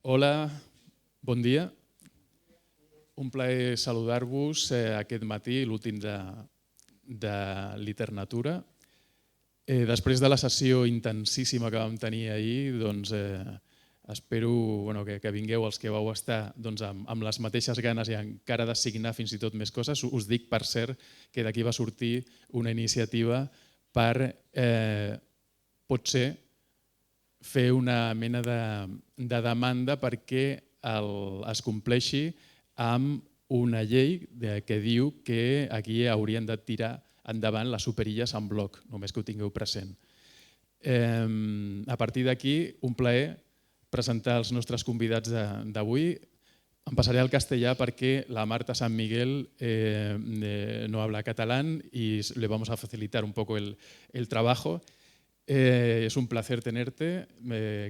Hola, bon dia. Un plaer saludar-vos aquest matí, l'últim de Liternatura. Després de la sessió intensíssima que vam tenir ahir, doncs, espero que vingueu els que vau estar amb les mateixes ganes i encara de signar fins i tot més coses. Us dic, per cert, que d'aquí va sortir una iniciativa per potser fer una mena de demanda perquè es compleixi amb una llei que diu que aquí haurien de tirar endavant les superilles en bloc, només que ho tingueu present. A partir d'aquí, un plaer presentar els nostres convidats d'avui. Em passaré al castellà perquè la Marta San Miguel no habla catalán y le vamos a facilitar un poco el trabajo. Es un placer tenerte,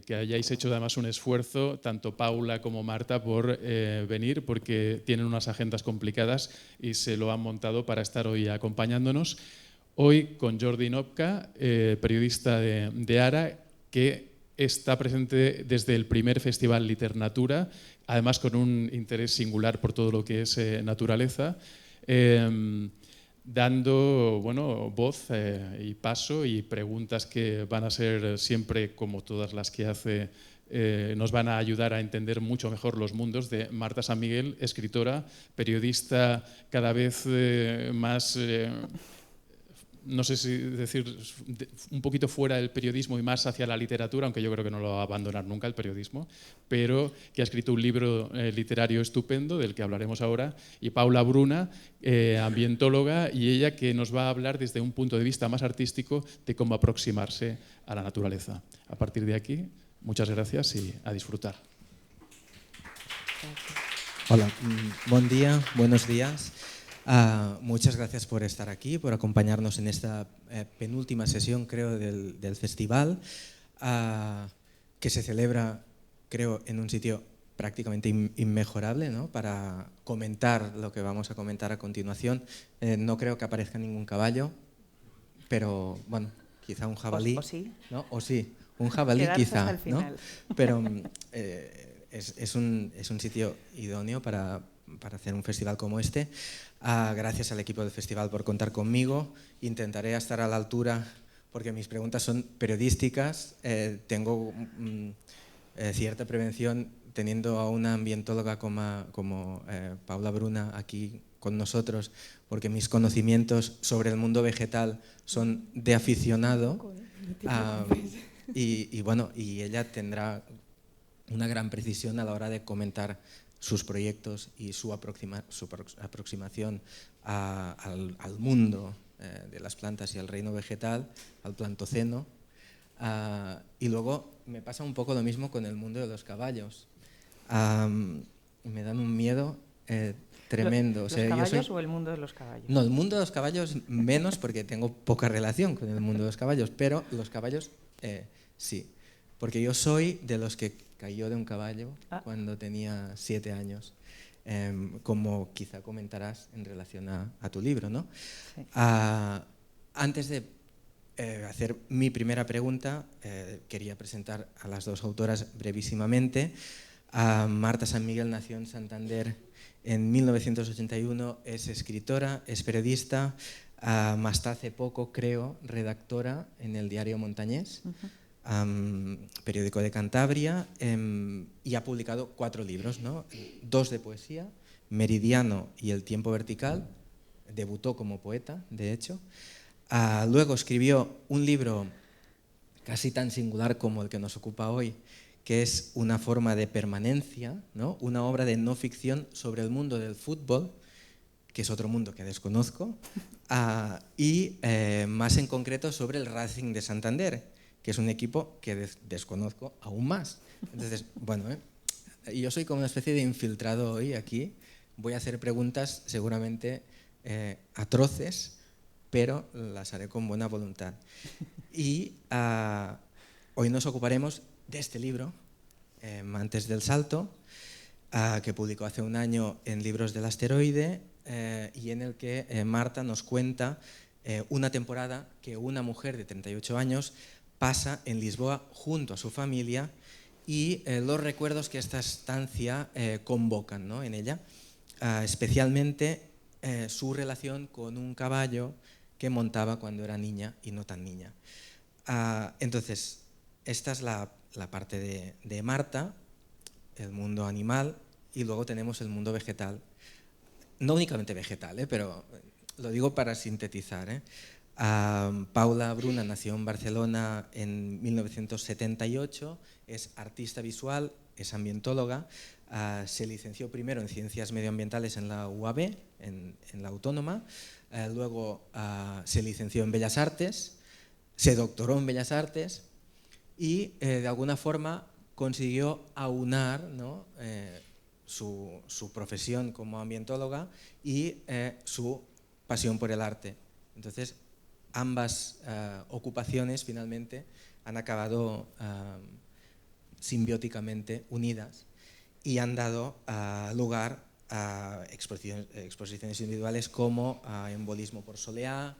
que hayáis hecho además un esfuerzo, tanto Paula como Marta, por venir, porque tienen unas agendas complicadas y se lo han montado para estar hoy acompañándonos. Hoy con Jordi Nopka, periodista de Ara, que está presente desde el primer Festival Liternatura, además con un interés singular por todo lo que es naturaleza, dando voz y paso y preguntas que van a ser siempre, como todas las que hace, nos van a ayudar a entender mucho mejor los mundos, de Marta San Miguel, escritora, periodista cada vez más, no sé si decir, un poquito fuera del periodismo y más hacia la literatura, aunque yo creo que no lo va a abandonar nunca el periodismo, pero que ha escrito un libro literario estupendo, del que hablaremos ahora, y Paula Bruna, ambientóloga, y ella que nos va a hablar desde un punto de vista más artístico de cómo aproximarse a la naturaleza. A partir de aquí, muchas gracias y a disfrutar. Hola, buen día, buenos días. Muchas gracias por estar aquí, por acompañarnos en esta penúltima sesión, creo, del festival, que se celebra, creo, en un sitio prácticamente inmejorable, ¿no?, para comentar lo que vamos a comentar a continuación. No creo que aparezca ningún caballo, pero bueno, quizá un jabalí. O sí. ¿No? O sí, un jabalí quizá, ¿no? Pero es un sitio idóneo para hacer un festival como este. Gracias al equipo del festival por contar conmigo. Intentaré estar a la altura porque mis preguntas son periodísticas. Tengo cierta prevención teniendo a una ambientóloga como Paula Bruna aquí con nosotros, porque mis conocimientos sobre el mundo vegetal son de aficionado. Y ella tendrá una gran precisión a la hora de comentar sus proyectos y su aproximación al mundo de las plantas y al reino vegetal, al plantoceno. Y luego me pasa un poco lo mismo con el mundo de los caballos. Me dan un miedo tremendo. ¿Los caballos o el mundo de los caballos? No, el mundo de los caballos menos, porque tengo poca relación con el mundo de los caballos, pero los caballos sí, porque yo soy de los que cayó de un caballo cuando tenía 7 años, como quizá comentarás en relación a tu libro, ¿no? Sí. Antes de hacer mi primera pregunta, quería presentar a las dos autoras brevísimamente. Marta San Miguel nació en Santander en 1981, es escritora, es periodista, hasta hace poco, creo, redactora en el diario Montañés, periódico de Cantabria, y ha publicado 4 libros, ¿no? 2 de poesía, Meridiano y El tiempo vertical. Debutó como poeta, de hecho. Luego escribió un libro casi tan singular como el que nos ocupa hoy, que es Una forma de permanencia, ¿no?, una obra de no ficción sobre el mundo del fútbol, que es otro mundo que desconozco, y más en concreto sobre el Racing de Santander, que es un equipo que desconozco aún más. Entonces, bueno, yo soy como una especie de infiltrado hoy aquí. Voy a hacer preguntas seguramente atroces, pero las haré con buena voluntad. Y hoy nos ocuparemos de este libro, Antes del salto, que publicó hace un año en Libros del Asteroide, y en el que Marta nos cuenta una temporada que una mujer de 38 años pasa en Lisboa junto a su familia y los recuerdos que esta estancia convocan, ¿no?, en ella, especialmente su relación con un caballo que montaba cuando era niña y no tan niña. Entonces, esta es la parte de Marta, el mundo animal, y luego tenemos el mundo vegetal. No únicamente vegetal, pero lo digo para sintetizar. Paula Bruna nació en Barcelona en 1978, es artista visual, es ambientóloga, se licenció primero en Ciencias Medioambientales en la UAB, en la Autónoma, luego se licenció en Bellas Artes, se doctoró en Bellas Artes y de alguna forma consiguió aunar, ¿no?, su profesión como ambientóloga y su pasión por el arte. Entonces, ambas ocupaciones finalmente han acabado simbióticamente unidas y han dado lugar a exposiciones individuales como Embolismo por Soleá,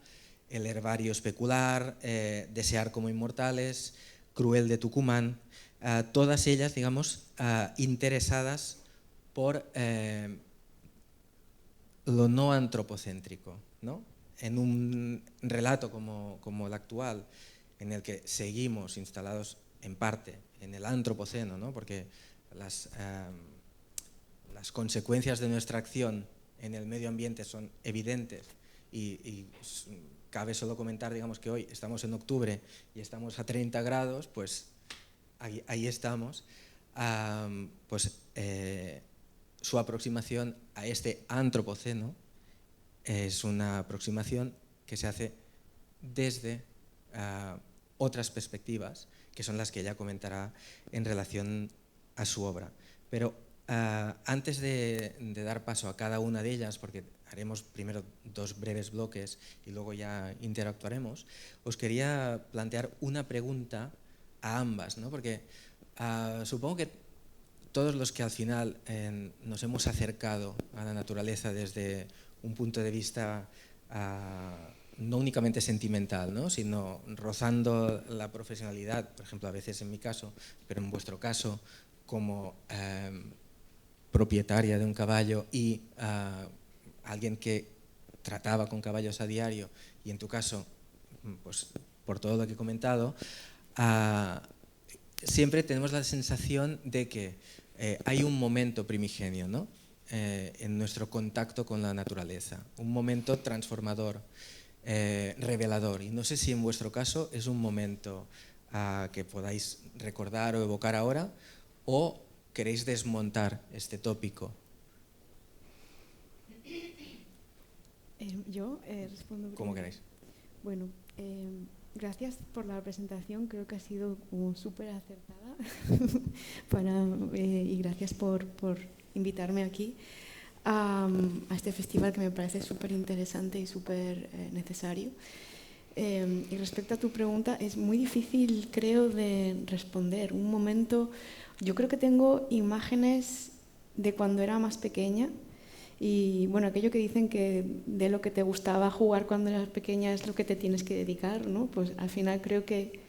El herbario especular, Desear como inmortales, Cruel de Tucumán, todas ellas, digamos, interesadas por lo no antropocéntrico, ¿no? En un relato como el actual, en el que seguimos instalados en parte en el antropoceno, ¿no?, porque las consecuencias de nuestra acción en el medio ambiente son evidentes y cabe solo comentar, digamos, que hoy estamos en octubre y estamos a 30 grados, pues ahí estamos. Su aproximación a este antropoceno es una aproximación que se hace desde otras perspectivas, que son las que ella comentará en relación a su obra. Pero antes de dar paso a cada una de ellas, porque haremos primero 2 breves bloques y luego ya interactuaremos, os quería plantear una pregunta a ambas, ¿no? Porque supongo que todos los que al final nos hemos acercado a la naturaleza desde un punto de vista no únicamente sentimental, ¿no?, sino rozando la profesionalidad, por ejemplo, a veces en mi caso, pero en vuestro caso, como propietaria de un caballo y alguien que trataba con caballos a diario, y en tu caso, pues por todo lo que he comentado, siempre tenemos la sensación de que hay un momento primigenio, ¿no?, en nuestro contacto con la naturaleza, un momento transformador, revelador. Y no sé si en vuestro caso es un momento que podáis recordar o evocar ahora, o queréis desmontar este tópico. Yo respondo. Como queráis. Bueno, gracias por la presentación, creo que ha sido súper acertada y gracias por invitarme aquí a este festival que me parece súper interesante y súper necesario. Y respecto a tu pregunta, es muy difícil, creo, de responder. Un momento, yo creo que tengo imágenes de cuando era más pequeña y, bueno, aquello que dicen que de lo que te gustaba jugar cuando eras pequeña es lo que te tienes que dedicar, ¿no? Pues al final creo que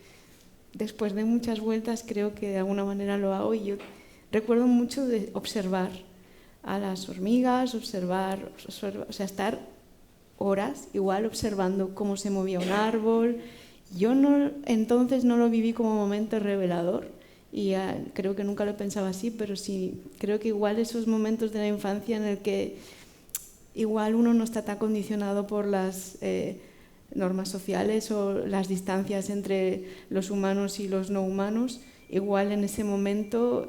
después de muchas vueltas creo que de alguna manera lo hago y yo recuerdo mucho de observar a las hormigas, o sea, estar horas igual observando cómo se movía un árbol. Yo entonces no lo viví como momento revelador y creo que nunca lo pensaba así, pero sí, creo que igual esos momentos de la infancia en el que igual uno no está tan condicionado por las normas sociales o las distancias entre los humanos y los no humanos, igual en ese momento,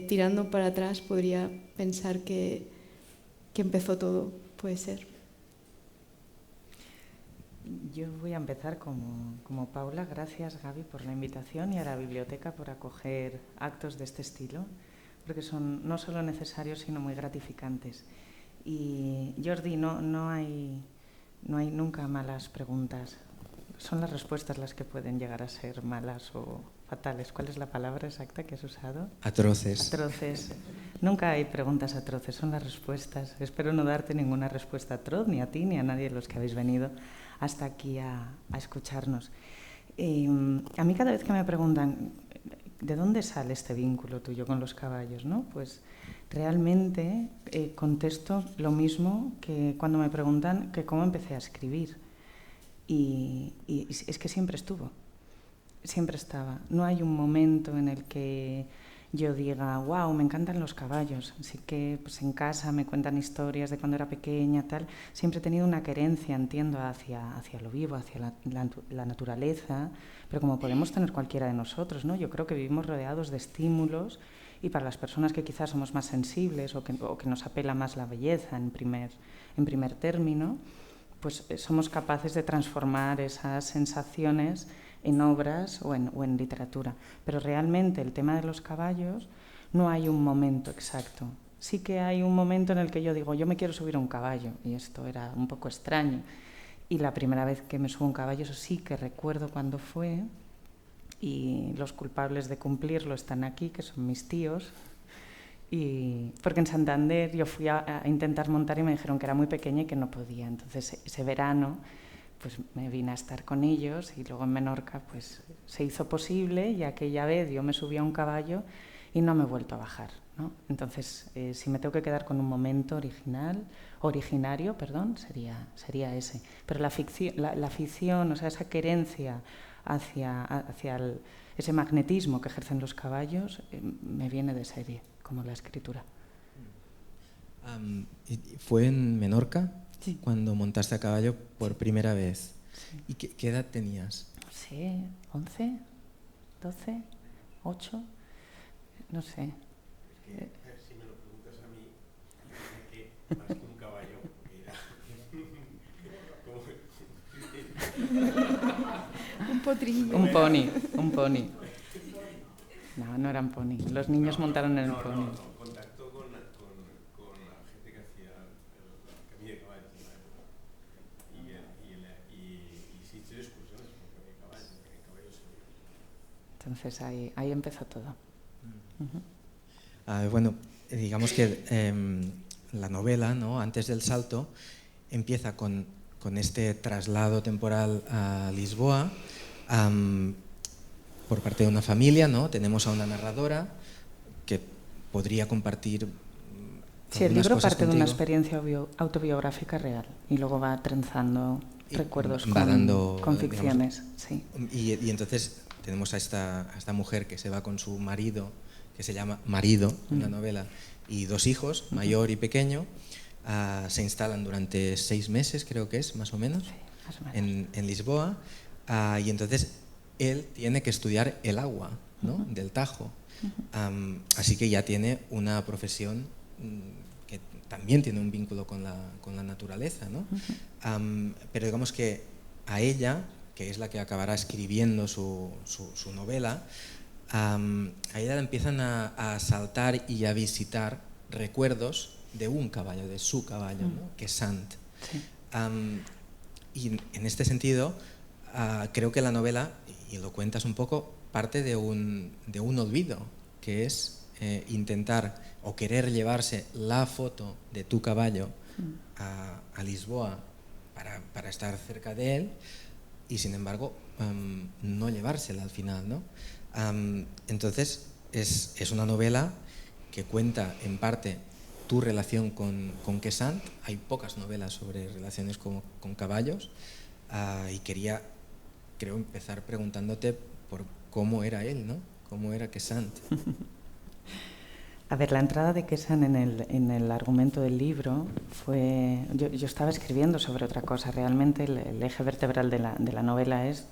tirando para atrás, podría pensar que empezó todo, puede ser. Yo voy a empezar como Paula. Gracias, Gaby, por la invitación y a la biblioteca por acoger actos de este estilo, porque son no solo necesarios, sino muy gratificantes. Y Jordi, no hay nunca malas preguntas. Son las respuestas las que pueden llegar a ser malas o fatales. ¿Cuál es la palabra exacta que has usado? Atroces. Atroces. Nunca hay preguntas atroces, son las respuestas. Espero no darte ninguna respuesta atroz, ni a ti ni a nadie de los que habéis venido hasta aquí a escucharnos. A mí cada vez que me preguntan ¿de dónde sale este vínculo tuyo con los caballos, ¿no? Pues realmente contesto lo mismo que cuando me preguntan que cómo empecé a escribir. Y es que siempre estuvo, siempre estaba. No hay un momento en el que yo diga, wow, me encantan los caballos. Así que pues en casa me cuentan historias de cuando era pequeña, tal. Siempre he tenido una querencia, entiendo, hacia lo vivo, hacia la naturaleza, pero como podemos tener cualquiera de nosotros, ¿no? Yo creo que vivimos rodeados de estímulos y para las personas que quizás somos más sensibles o que nos apela más la belleza en primer término, pues somos capaces de transformar esas sensaciones en obras o en literatura. Pero realmente el tema de los caballos no hay un momento exacto. Sí que hay un momento en el que yo digo, yo me quiero subir a un caballo, y esto era un poco extraño. Y la primera vez que me subo a un caballo, eso sí que recuerdo cuándo fue, y los culpables de cumplirlo están aquí, que son mis tíos. Y porque en Santander yo fui a intentar montar y me dijeron que era muy pequeña y que no podía. Entonces ese verano pues me vine a estar con ellos y luego en Menorca pues se hizo posible y aquella vez yo me subí a un caballo y no me he vuelto a bajar, ¿no? Entonces si me tengo que quedar con un momento originario, sería ese. Pero la ficción, o sea, esa querencia hacia ese magnetismo que ejercen los caballos me viene de serie, como la escritura. ¿Fue en Menorca? Sí. Cuando montaste a caballo por primera vez. Sí. ¿Y qué edad tenías? Sí, 11, 12, 8, no sé. Es que, si me lo preguntas a mí, que más que un caballo era Un potrillo. Un pony. No eran pony. Los niños montaron en el pony. Contactó con la gente que hacía el camino de caballos en la época. Y sí hizo excursiones por el camino de caballos. Entonces ahí empezó todo. Bueno, digamos que la novela, ¿no? Antes del salto, empieza con este traslado temporal a Lisboa por parte de una familia, ¿no? Tenemos a una narradora que podría compartir. Sí, el libro parte contigo. de una experiencia autobiográfica real y luego va trenzando recuerdos con ficciones. Sí. Y entonces tenemos a esta mujer que se va con su marido, que se llama Marido, en la novela, y 2 hijos, mayor y pequeño. Se instalan durante 6 meses, creo que es, más o menos, Sí, más o menos. en Lisboa, y entonces él tiene que estudiar el agua, ¿no? Del Tajo. Así que ya tiene una profesión que también tiene un vínculo con la naturaleza, ¿no? Pero digamos que a ella, que es la que acabará escribiendo su novela, a ella le empiezan a asaltar y a visitar recuerdos de un caballo, de su caballo, ¿no? Que es Sant. Sí. Y en este sentido, creo que la novela, y lo cuentas un poco, parte de un olvido, que es intentar o querer llevarse la foto de tu caballo a Lisboa para estar cerca de él y sin embargo no llevársela al final, ¿no? Entonces es una novela que cuenta en parte tu relación con Quesant. Hay pocas novelas sobre relaciones con caballos y quería, creo, empezar preguntándote por cómo era él, ¿no? Cómo era Quesant. A ver, la entrada de Quesant en el argumento del libro fue... Yo estaba escribiendo sobre otra cosa. Realmente el eje vertebral de la novela es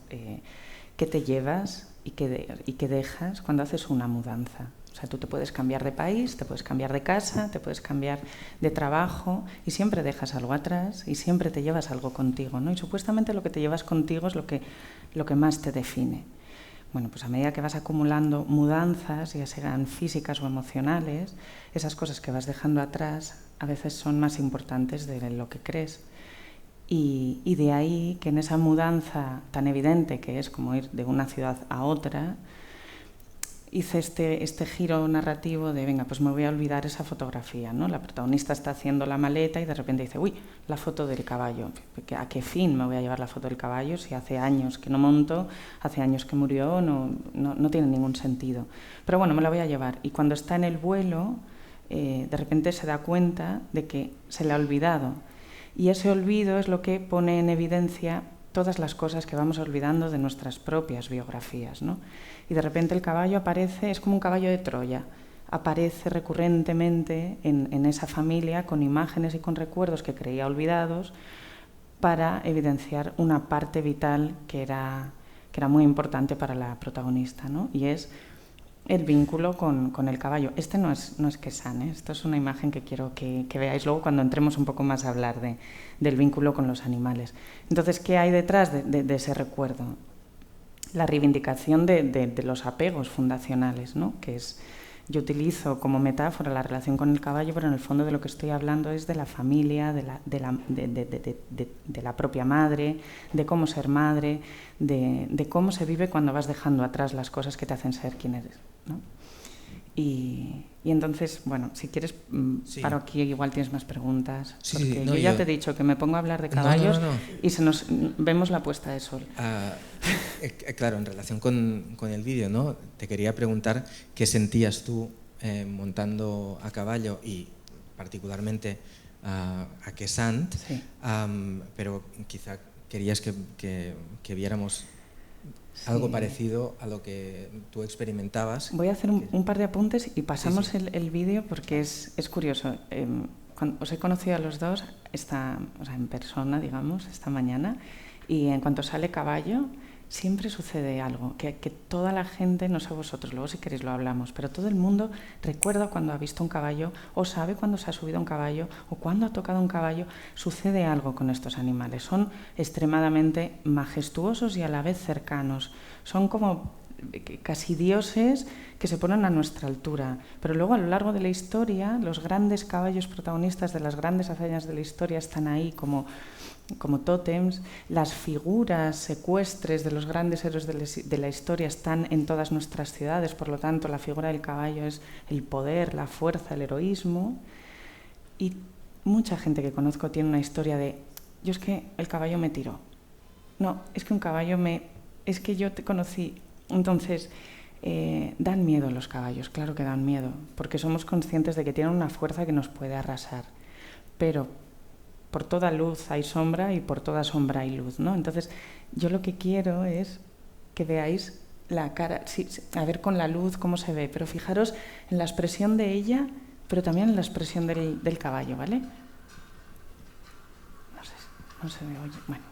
qué te llevas y qué dejas cuando haces una mudanza. O sea, tú te puedes cambiar de país, te puedes cambiar de casa, te puedes cambiar de trabajo y siempre dejas algo atrás y siempre te llevas algo contigo, ¿no? Y supuestamente lo que te llevas contigo es lo que más te define. Bueno, pues a medida que vas acumulando mudanzas, ya sean físicas o emocionales, esas cosas que vas dejando atrás a veces son más importantes de lo que crees. Y de ahí que en esa mudanza tan evidente que es como ir de una ciudad a otra, hice este giro narrativo de, venga, pues me voy a olvidar esa fotografía, ¿no? La protagonista está haciendo la maleta y de repente dice, uy, la foto del caballo. ¿A qué fin me voy a llevar la foto del caballo si hace años que no monto, hace años que murió, no tiene ningún sentido? Pero bueno, me la voy a llevar. Y cuando está en el vuelo, de repente se da cuenta de que se le ha olvidado. Y ese olvido es lo que pone en evidencia todas las cosas que vamos olvidando de nuestras propias biografías, ¿no? Y de repente el caballo aparece, es como un caballo de Troya, aparece recurrentemente en esa familia con imágenes y con recuerdos que creía olvidados para evidenciar una parte vital que era muy importante para la protagonista, ¿no? Y es el vínculo con el caballo. Este no es Quesan, ¿eh? Esto es una imagen que quiero que veáis luego cuando entremos un poco más a hablar del vínculo con los animales. Entonces, ¿qué hay detrás de ese recuerdo? La reivindicación de los apegos fundacionales, ¿no? Que es, yo utilizo como metáfora la relación con el caballo, pero en el fondo de lo que estoy hablando es de la familia, de la propia madre, de cómo ser madre, de cómo se vive cuando vas dejando atrás las cosas que te hacen ser quien eres, ¿no? Y entonces, bueno, si quieres, sí. Paro aquí, igual tienes más preguntas. Sí, porque no, yo ya te he dicho que me pongo a hablar de caballos y vemos la puesta de sol. Claro, en relación con el vídeo, ¿no? Te quería preguntar qué sentías tú montando a caballo y particularmente a Quesant, sí. Pero quizá querías que viéramos algo parecido a lo que tú experimentabas. Voy a hacer un par de apuntes y pasamos el vídeo porque es curioso. Cuando os he conocido a los dos en persona, digamos, esta mañana, y en cuanto sale caballo, siempre sucede algo, que toda la gente, no sé vosotros, luego si queréis lo hablamos, pero todo el mundo recuerda cuando ha visto un caballo o sabe cuando se ha subido a un caballo o cuando ha tocado un caballo. Sucede algo con estos animales, son extremadamente majestuosos y a la vez cercanos, son como casi dioses que se ponen a nuestra altura, pero luego a lo largo de la historia los grandes caballos protagonistas de las grandes hazañas de la historia están ahí como tótems. Las figuras secuestres de los grandes héroes de la historia están en todas nuestras ciudades, por lo tanto la figura del caballo es el poder, la fuerza, el heroísmo, y mucha gente que conozco tiene una historia de yo es que el caballo me tiró, no, es que un caballo es que yo te conocí. Entonces, dan miedo los caballos, claro que dan miedo, porque somos conscientes de que tienen una fuerza que nos puede arrasar, pero por toda luz hay sombra y por toda sombra hay luz, ¿no? Entonces, yo lo que quiero es que veáis la cara, a ver con la luz cómo se ve, pero fijaros en la expresión de ella, pero también en la expresión del caballo, ¿vale? No se me oye, bueno.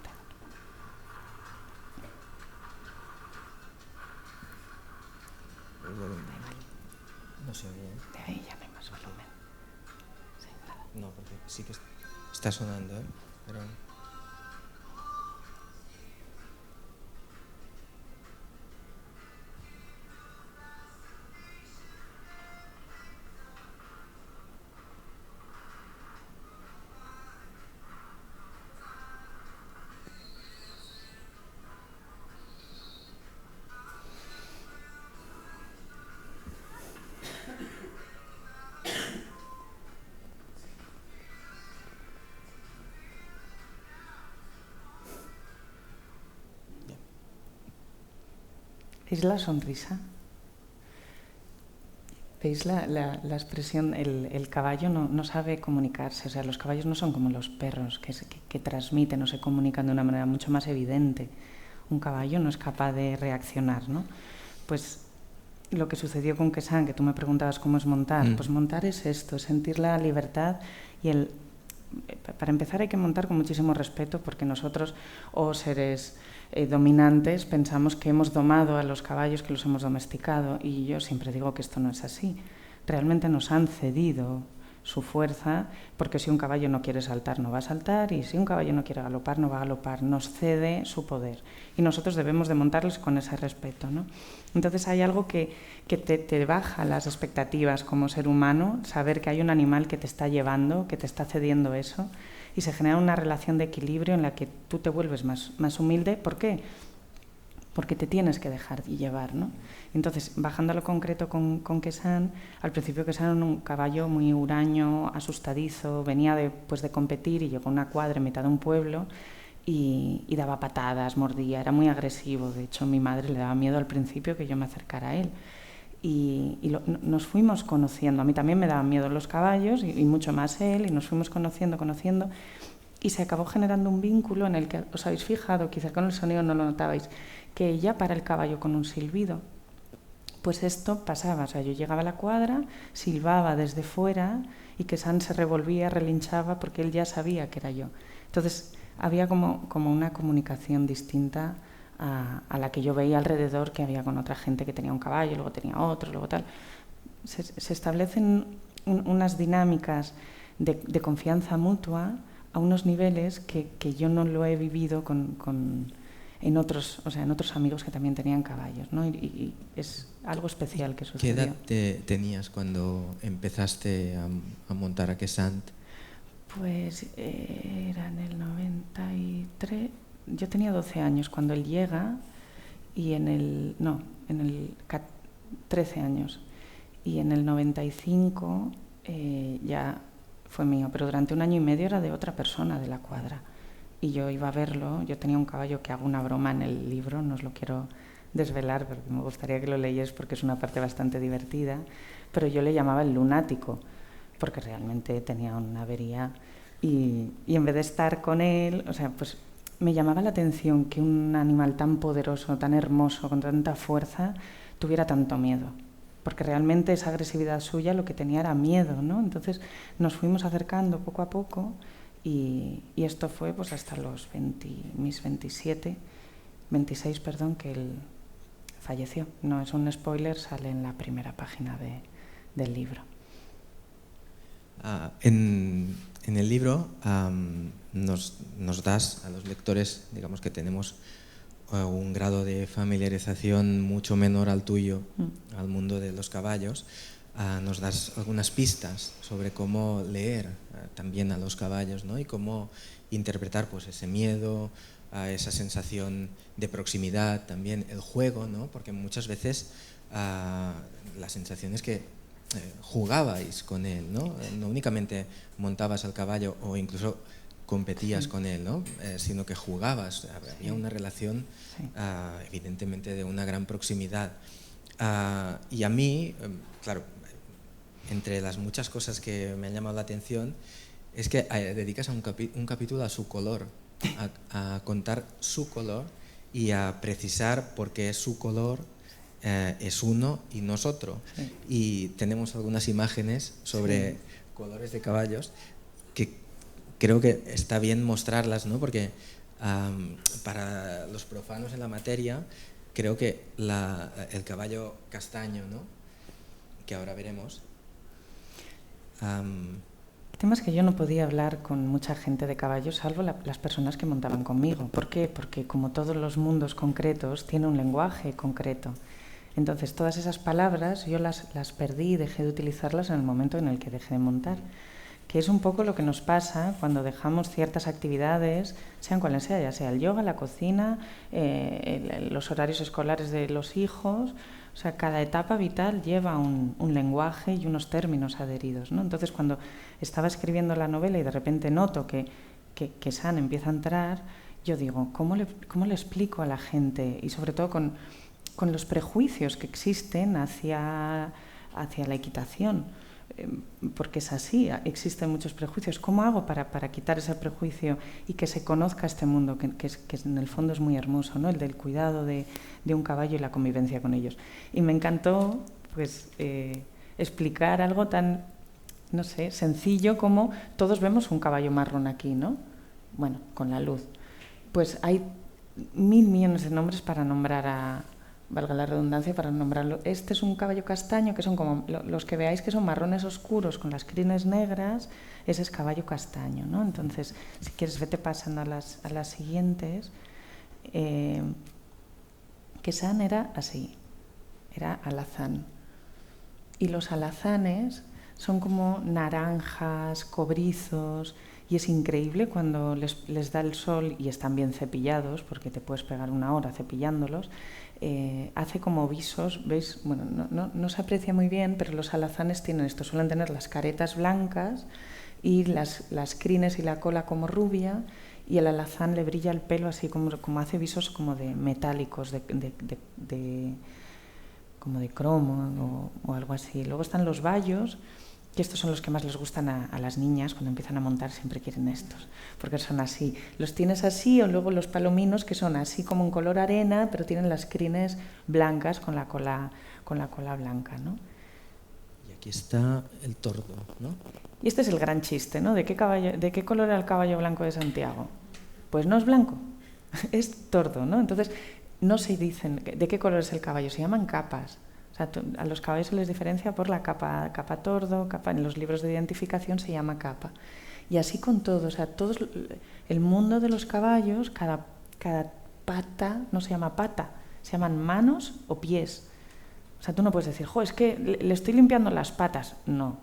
No se oye. De ahí ya no hay más volumen. Sí, nada. No, porque sí que está sonando, ¿eh? Pero... ¿Veis la sonrisa? ¿Veis la expresión? El caballo no sabe comunicarse, o sea, los caballos no son como los perros que transmiten o se comunican de una manera mucho más evidente. Un caballo no es capaz de reaccionar, ¿no? Pues lo que sucedió con Quesan, que tú me preguntabas cómo es montar, pues montar es esto, es sentir la libertad y para empezar hay que montar con muchísimo respeto porque nosotros, seres dominantes, pensamos que hemos domado a los caballos, que los hemos domesticado, y yo siempre digo que esto no es así. Realmente nos han cedido su fuerza, porque si un caballo no quiere saltar, no va a saltar, y si un caballo no quiere galopar, no va a galopar, nos cede su poder. Y nosotros debemos de montarlos con ese respeto, ¿no? Entonces hay algo que te baja las expectativas como ser humano, saber que hay un animal que te está llevando, que te está cediendo eso, y se genera una relación de equilibrio en la que tú te vuelves más humilde. ¿Por qué? porque te tienes que dejar llevar, ¿no? Entonces, bajando a lo concreto con Quesan, al principio Quesan era un caballo muy huraño, asustadizo, venía de competir y llegó a una cuadra en mitad de un pueblo y daba patadas, mordía, era muy agresivo. De hecho, a mi madre le daba miedo al principio que yo me acercara a él. Y nos fuimos conociendo. A mí también me daban miedo los caballos y mucho más él, y nos fuimos conociendo, y se acabó generando un vínculo en el que, os habéis fijado, quizás con el sonido no lo notabais, que ella para el caballo con un silbido. Pues esto pasaba, o sea, yo llegaba a la cuadra, silbaba desde fuera y Quesan se revolvía, relinchaba porque él ya sabía que era yo. Entonces había como una comunicación distinta a la que yo veía alrededor, que había con otra gente que tenía un caballo, luego tenía otro, luego tal. Se establecen unas dinámicas de confianza mutua a unos niveles que yo no lo he vivido en otros amigos que también tenían caballos, ¿no? Y es algo especial que sucedió. ¿Qué edad tenías cuando empezaste a montar a Quesant? Pues era en el 93, yo tenía 12 años cuando él llega, y en el 13 años, y en el 95 ya fue mío, pero durante 1 año y medio era de otra persona de la cuadra. Y yo iba a verlo, yo tenía un caballo que hago una broma en el libro, no os lo quiero desvelar porque me gustaría que lo leáis porque es una parte bastante divertida, pero yo le llamaba el lunático, porque realmente tenía una avería y en vez de estar con él, o sea, pues me llamaba la atención que un animal tan poderoso, tan hermoso, con tanta fuerza, tuviera tanto miedo. Porque realmente esa agresividad suya lo que tenía era miedo, ¿no? Entonces nos fuimos acercando poco a poco y esto fue pues hasta mis 26, que él falleció. No es un spoiler, sale en la primera página del libro. En el libro nos das a los lectores, digamos que tenemos un grado de familiarización mucho menor al tuyo, al mundo de los caballos, nos das algunas pistas sobre cómo leer también a los caballos, ¿no? Y cómo interpretar pues ese miedo, esa sensación de proximidad, también el juego, ¿no? Porque muchas veces la sensación es que jugabais con él, ¿no? No únicamente montabas al caballo o incluso competías con él, ¿no? Sino que jugabas, había una relación evidentemente de una gran proximidad. Y a mí, claro, entre las muchas cosas que me han llamado la atención es que dedicas un capítulo a su color, a contar su color y a precisar por qué su color es uno y no es otro. Sí. Y tenemos algunas imágenes sobre colores de caballos que creo que está bien mostrarlas, ¿no? Porque para los profanos en la materia, creo que el caballo castaño, ¿no? Que ahora veremos. El tema es que yo no podía hablar con mucha gente de caballos, salvo las personas que montaban conmigo. ¿Por qué? Porque como todos los mundos concretos, tiene un lenguaje concreto. Entonces, todas esas palabras yo las perdí y dejé de utilizarlas en el momento en el que dejé de montar. Que es un poco lo que nos pasa cuando dejamos ciertas actividades, sean cuales sean, ya sea el yoga, la cocina, los horarios escolares de los hijos. O sea, cada etapa vital lleva un lenguaje y unos términos adheridos, ¿no? Entonces, cuando estaba escribiendo la novela y de repente noto que Quesan empieza a entrar, yo digo, ¿cómo le explico a la gente? Y sobre todo con los prejuicios que existen hacia la equitación. Porque es así, existen muchos prejuicios. ¿Cómo hago para quitar ese prejuicio y que se conozca este mundo, que en el fondo es muy hermoso, ¿no? El del cuidado de un caballo y la convivencia con ellos? Y me encantó pues, explicar algo tan, no sé, sencillo como todos vemos un caballo marrón aquí, ¿no? Bueno, con la luz. Pues hay 1000 millones de nombres para nombrar valga la redundancia, para nombrarlo. Este es un caballo castaño, que son como los que veáis que son marrones oscuros con las crines negras, ese es caballo castaño, ¿no? Entonces, si quieres, vete pasando a las siguientes. Quesan era así, era alazán. Y los alazanes son como naranjas, cobrizos, y es increíble cuando les da el sol y están bien cepillados, porque te puedes pegar una hora cepillándolos, hace como visos, ¿veis? Bueno, no se aprecia muy bien, pero los alazanes tienen esto, suelen tener las caretas blancas y las crines y la cola como rubia, y el alazán le brilla el pelo así como hace visos como de metálicos, como de cromo o algo así. Luego están los bayos, que estos son los que más les gustan a las niñas, cuando empiezan a montar siempre quieren estos, porque son así. Los tienes así, o luego los palominos, que son así como un color arena, pero tienen las crines blancas con la cola blanca, ¿no? Y aquí está el tordo, ¿no? Y este es el gran chiste, ¿no? ¿De qué color era el caballo blanco de Santiago? Pues no es blanco, es tordo, ¿no? Entonces, no se dicen de qué color es el caballo, se llaman capas. O sea, a los caballos se les diferencia por la capa tordo, en los libros de identificación se llama capa. Y así con todo, o sea, el mundo de los caballos, cada pata no se llama pata, se llaman manos o pies. O sea, tú no puedes decir, es que le estoy limpiando las patas. No,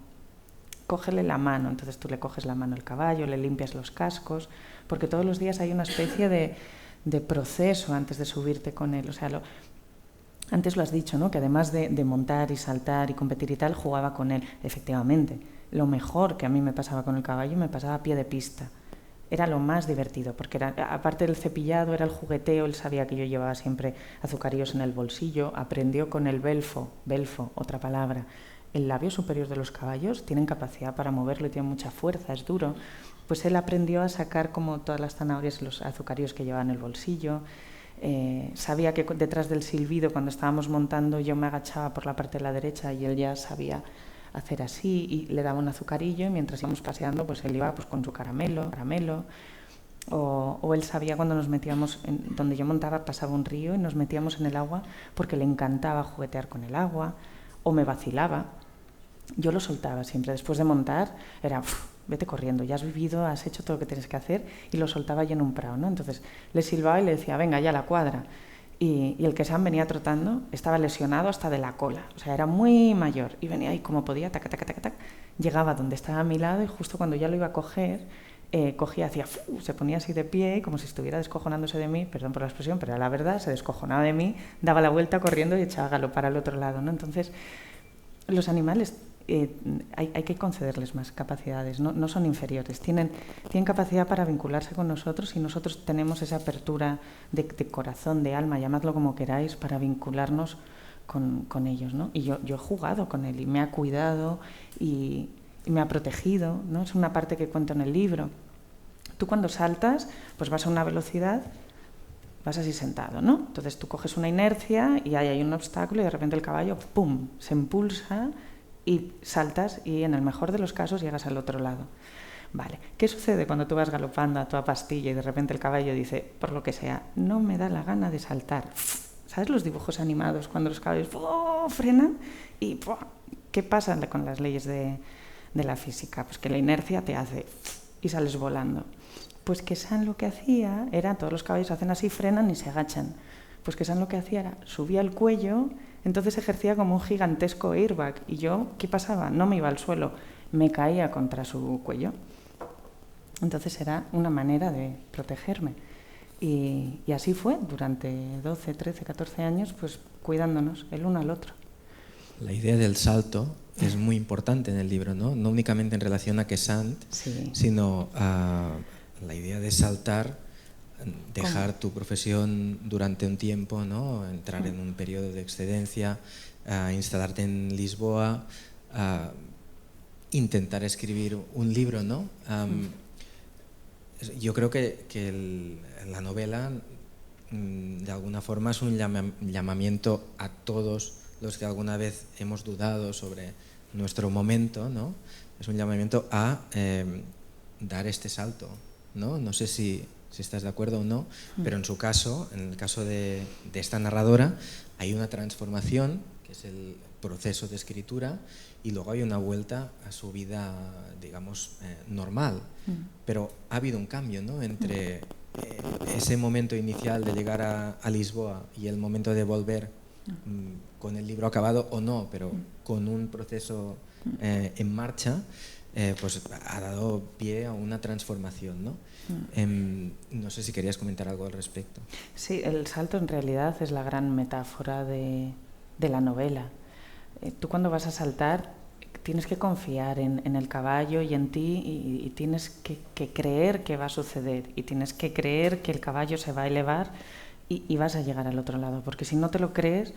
cógele la mano. Entonces tú le coges la mano al caballo, le limpias los cascos, porque todos los días hay una especie de proceso antes de subirte con él. O sea, antes lo has dicho, ¿no? Que además de montar y saltar y competir y tal, jugaba con él. Efectivamente, lo mejor que a mí me pasaba con el caballo me pasaba a pie de pista. Era lo más divertido, porque aparte del cepillado, era el jugueteo. Él sabía que yo llevaba siempre azucarillos en el bolsillo. Aprendió con el belfo, otra palabra. El labio superior de los caballos tienen capacidad para moverlo y tienen mucha fuerza, es duro. Pues él aprendió a sacar como todas las zanahorias y los azucarillos que llevaba en el bolsillo. Sabía que detrás del silbido, cuando estábamos montando, yo me agachaba por la parte de la derecha y él ya sabía hacer así, y le daba un azucarillo, y mientras íbamos paseando, pues él iba pues con su caramelo. O él sabía cuando nos metíamos, donde yo montaba pasaba un río y nos metíamos en el agua porque le encantaba juguetear con el agua, o me vacilaba. Yo lo soltaba siempre, después de montar, era vete corriendo, ya has vivido, has hecho todo lo que tienes que hacer, y lo soltaba allí en un prado, ¿no? Entonces le silbaba y le decía, venga, ya la cuadra. Y el que Sam venía trotando estaba lesionado hasta de la cola, o sea, era muy mayor, y venía ahí como podía, tac, tac, tac, tac, llegaba donde estaba a mi lado, y justo cuando ya lo iba a coger, cogía, se ponía así de pie, como si estuviera descojonándose de mí, perdón por la expresión, pero era la verdad, se descojonaba de mí, daba la vuelta corriendo y echaba a galopar al otro lado, ¿no? Entonces, los animales hay que concederles más capacidades, no son inferiores, tienen capacidad para vincularse con nosotros, y nosotros tenemos esa apertura de corazón, de alma, llamadlo como queráis, para vincularnos con ellos, ¿no? Y yo he jugado con él y me ha cuidado y me ha protegido, ¿no? Es una parte que cuento en el libro. Tú cuando saltas, pues vas a una velocidad, vas así sentado, ¿no? Entonces tú coges una inercia y hay un obstáculo y de repente el caballo, ¡pum!, se impulsa y saltas, y en el mejor de los casos llegas al otro lado. Vale, ¿qué sucede cuando tú vas galopando a toda pastilla y de repente el caballo dice, por lo que sea, no me da la gana de saltar? ¿Sabes los dibujos animados cuando los caballos frenan? Y ¿qué pasa con las leyes de la física? Pues que la inercia te hace y sales volando. Pues que Sam lo que hacía era, todos los caballos hacen así, frenan y se agachan. Pues que Sam lo que hacía era, subía el cuello, entonces ejercía como un gigantesco airbag. Y yo, ¿qué pasaba? No me iba al suelo, me caía contra su cuello. Entonces era una manera de protegerme. Y así fue durante 12, 13, 14 años, pues cuidándonos el uno al otro. La idea del salto es muy importante en el libro, ¿no? No únicamente en relación a Quesant, sí, sino a la idea de saltar, dejar tu profesión durante un tiempo, ¿no? Entrar en un periodo de excedencia, instalarte en Lisboa, intentar escribir un libro, ¿no? Yo creo que la novela de alguna forma es un llamamiento a todos los que alguna vez hemos dudado sobre nuestro momento, ¿no? Es un llamamiento a dar este salto, ¿no? No sé si estás de acuerdo o no, pero en su caso, en el caso de esta narradora, hay una transformación, que es el proceso de escritura, y luego hay una vuelta a su vida, digamos, normal. Pero ha habido un cambio, ¿no? Entre ese momento inicial de llegar a Lisboa y el momento de volver con el libro acabado o no, pero con un proceso en marcha. pues ha dado pie a una transformación, ¿no? No sé si querías comentar algo al respecto. Sí, el salto en realidad es la gran metáfora de la novela. Tú cuando vas a saltar tienes que confiar en el caballo y en ti y tienes que creer que va a suceder y tienes que creer que el caballo se va a elevar y vas a llegar al otro lado, porque si no te lo crees,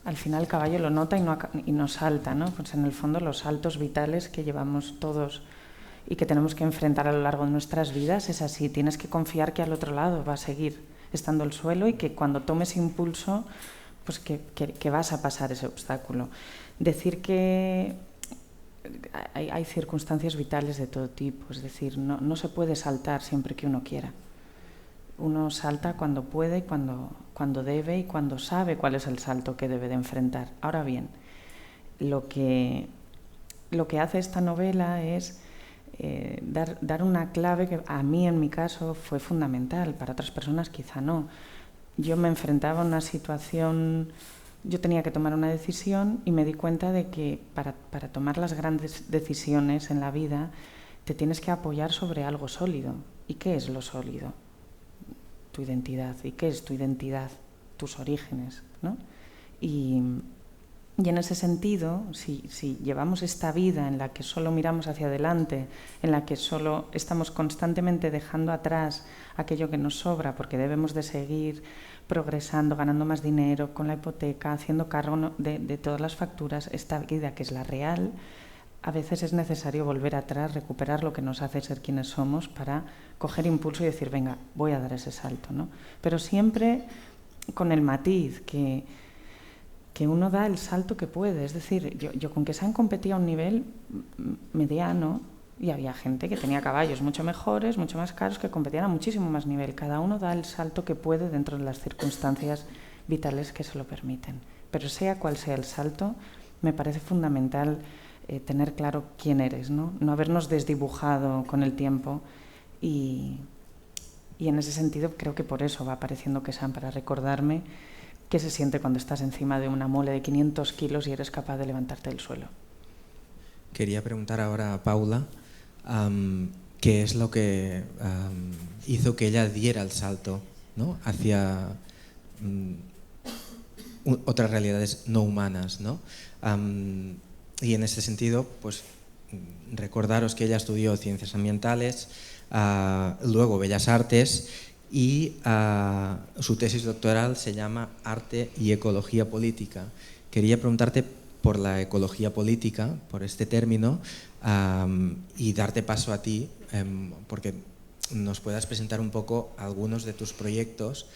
al final el caballo lo nota y no salta, ¿no? Pues en el fondo los saltos vitales que llevamos todos y que tenemos que enfrentar a lo largo de nuestras vidas es así, tienes que confiar que al otro lado va a seguir estando el suelo y que cuando tomes impulso, pues que vas a pasar ese obstáculo. Decir que hay circunstancias vitales de todo tipo, es decir, no se puede saltar siempre que uno quiera. Uno salta cuando puede, cuando debe y cuando sabe cuál es el salto que debe de enfrentar. Ahora bien, lo que hace esta novela es dar una clave que a mí, en mi caso, fue fundamental, para otras personas quizá no. Yo me enfrentaba a una situación, yo tenía que tomar una decisión y me di cuenta de que para tomar las grandes decisiones en la vida te tienes que apoyar sobre algo sólido. ¿Y qué es lo sólido? Tu identidad. ¿Y qué es tu identidad? Tus orígenes, ¿no? Y en ese sentido, si llevamos esta vida en la que solo miramos hacia adelante, en la que solo estamos constantemente dejando atrás aquello que nos sobra porque debemos de seguir progresando, ganando más dinero, con la hipoteca, haciendo cargo de todas las facturas, esta vida que es la real, a veces es necesario volver atrás, recuperar lo que nos hace ser quienes somos para coger impulso y decir, venga, voy a dar ese salto, ¿no? Pero siempre con el matiz que uno da el salto que puede. Es decir, yo con que Sam competía a un nivel mediano y había gente que tenía caballos mucho mejores, mucho más caros, que competían a muchísimo más nivel. Cada uno da el salto que puede dentro de las circunstancias vitales que se lo permiten. Pero sea cual sea el salto, me parece fundamental tener claro quién eres, ¿no? No habernos desdibujado con el tiempo y en ese sentido creo que por eso va apareciendo Quesam, para recordarme qué se siente cuando estás encima de una mole de 500 kilos y eres capaz de levantarte del suelo. Quería preguntar ahora a Paula qué es lo que hizo que ella diera el salto, ¿no?, hacia otras realidades no humanas, ¿no? Y en ese sentido, pues recordaros que ella estudió Ciencias Ambientales, luego Bellas Artes, y su tesis doctoral se llama Arte y Ecología Política. Quería preguntarte por la ecología política, por este término, y darte paso a ti, porque nos puedas presentar un poco algunos de tus proyectos,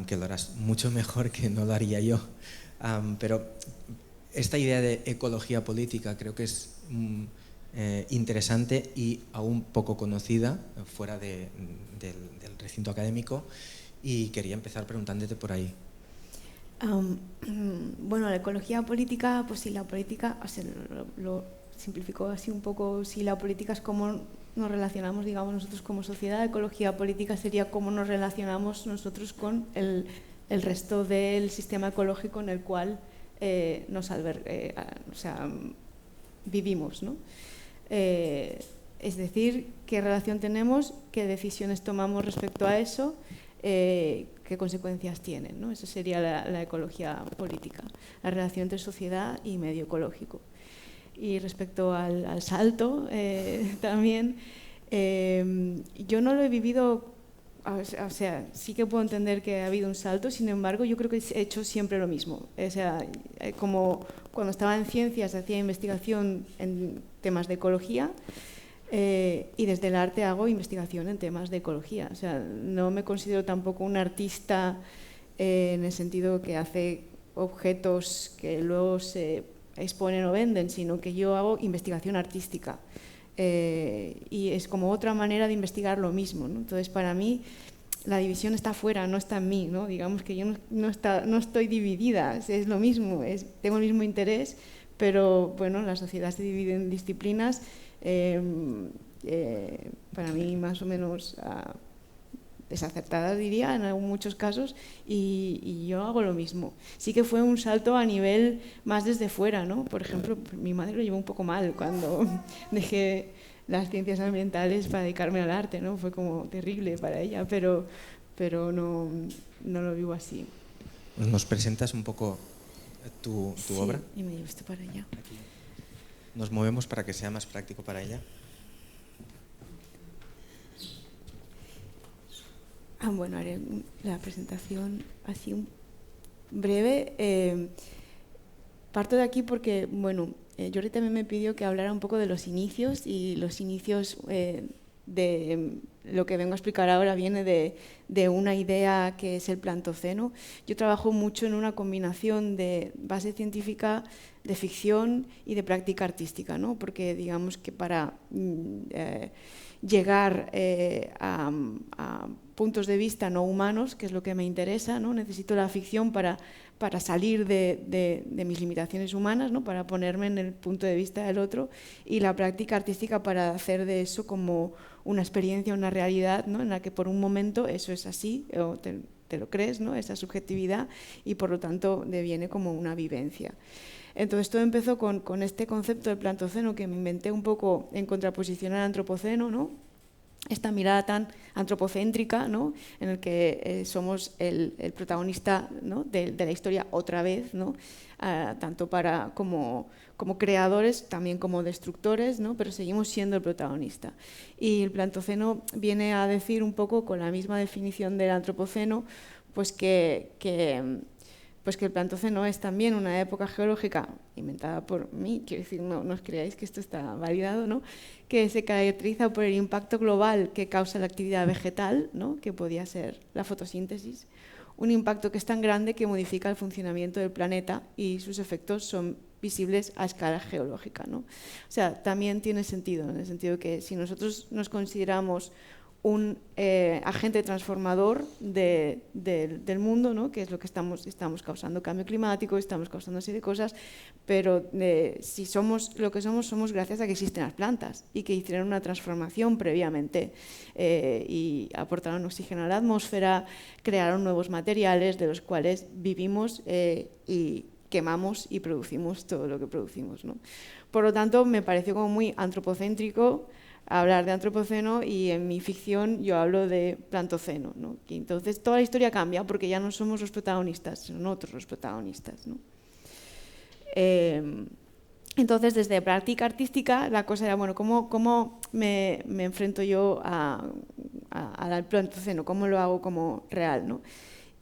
que lo harás mucho mejor que no lo haría yo. Pero esta idea de ecología política creo que es interesante y aún poco conocida fuera del recinto académico, y quería empezar preguntándote por ahí. Bueno, la ecología política, pues si la política, o sea, lo simplificó así un poco, si la política es cómo nos relacionamos, digamos, nosotros como sociedad, ecología política sería cómo nos relacionamos nosotros con el resto del sistema ecológico en el cual vivimos, ¿no? Es decir, qué relación tenemos, qué decisiones tomamos respecto a eso, qué consecuencias tienen, ¿no? Esa sería la ecología política, la relación entre sociedad y medio ecológico. Y respecto al salto, también, yo no lo he vivido, o sea, sí que puedo entender que ha habido un salto, sin embargo, yo creo que he hecho siempre lo mismo. O sea, como cuando estaba en ciencias hacía investigación en temas de ecología, y desde el arte hago investigación en temas de ecología. O sea, no me considero tampoco un artista en el sentido que hace objetos que luego se exponen o venden, sino que yo hago investigación artística. Y es como otra manera de investigar lo mismo, ¿no? Entonces, para mí, la división está fuera, no está en mí, ¿no? Digamos que yo no estoy dividida, es lo mismo, tengo el mismo interés, pero bueno, la sociedad se divide en disciplinas. Para mí, más o menos, desacertadas diría en muchos casos, y yo hago lo mismo. Sí que fue un salto a nivel más desde fuera, ¿no? Por ejemplo, mi madre lo llevó un poco mal cuando dejé las ciencias ambientales para dedicarme al arte, ¿no? Fue como terrible para ella, pero no lo vivo así. ¿Nos presentas un poco tu obra? Y me llevo esto para allá. Aquí. Nos movemos para que sea más práctico para ella. Bueno, haré la presentación así breve. Parto de aquí porque, bueno, Jordi también me pidió que hablara un poco de los inicios, y los inicios de lo que vengo a explicar ahora viene de una idea que es el Plantoceno. Yo trabajo mucho en una combinación de base científica, de ficción y de práctica artística, ¿no? Porque digamos que para llegar a puntos de vista no humanos, que es lo que me interesa, ¿no? Necesito la ficción para salir de mis limitaciones humanas, ¿no? Para ponerme en el punto de vista del otro, y la práctica artística para hacer de eso como una experiencia, una realidad, ¿no? En la que por un momento eso es así, o te lo crees, ¿no? Esa subjetividad, y por lo tanto deviene como una vivencia. Entonces todo empezó con este concepto del Plantoceno que me inventé un poco en contraposición al Antropoceno, ¿no? Esta mirada tan antropocéntrica, ¿no? En el que somos el protagonista, ¿no? de la historia otra vez, ¿no? Tanto como creadores, también como destructores, ¿no? Pero seguimos siendo el protagonista. Y el Plantoceno viene a decir un poco, con la misma definición del Antropoceno, pues que el Plantoceno es también una época geológica inventada por mí, quiero decir, no os creáis que esto está validado, ¿no? Que se caracteriza por el impacto global que causa la actividad vegetal, ¿no? Que podía ser la fotosíntesis, un impacto que es tan grande que modifica el funcionamiento del planeta, y sus efectos son visibles a escala geológica, ¿no? O sea, también tiene sentido, en el sentido que si nosotros nos consideramos un agente transformador del mundo, ¿no? Que es lo que estamos causando cambio climático, estamos causando una serie de cosas, pero si somos lo que somos gracias a que existen las plantas y que hicieron una transformación previamente y aportaron oxígeno a la atmósfera, crearon nuevos materiales de los cuales vivimos y quemamos y producimos todo lo que producimos, ¿no? Por lo tanto, me pareció como muy antropocéntrico hablar de Antropoceno, y en mi ficción yo hablo de Plantoceno, ¿no? Y entonces toda la historia cambia porque ya no somos los protagonistas, son otros los protagonistas, ¿no? Entonces, desde práctica artística, la cosa era, bueno, ¿cómo me enfrento yo al Plantoceno? ¿Cómo lo hago como real, ¿no?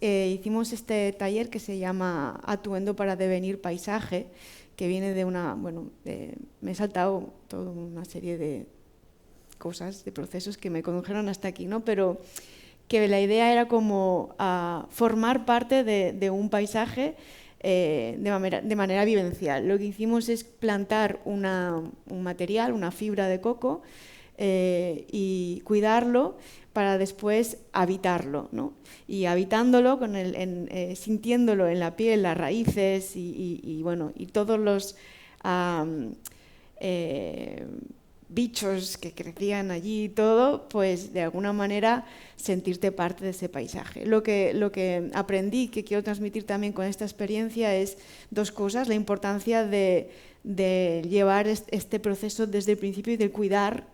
Hicimos este taller que se llama Atuendo para devenir paisaje, que viene de me he saltado toda una serie de cosas, de procesos que me condujeron hasta aquí, ¿no? Pero que la idea era como formar parte de un paisaje de manera vivencial. Lo que hicimos es plantar un material, una fibra de coco, y cuidarlo para después habitarlo, ¿no? Y habitándolo, sintiéndolo en la piel, las raíces y todos los bichos que crecían allí y todo, pues de alguna manera sentirte parte de ese paisaje. Lo que aprendí, que quiero transmitir también con esta experiencia, es dos cosas: la importancia de llevar este proceso desde el principio y del cuidar,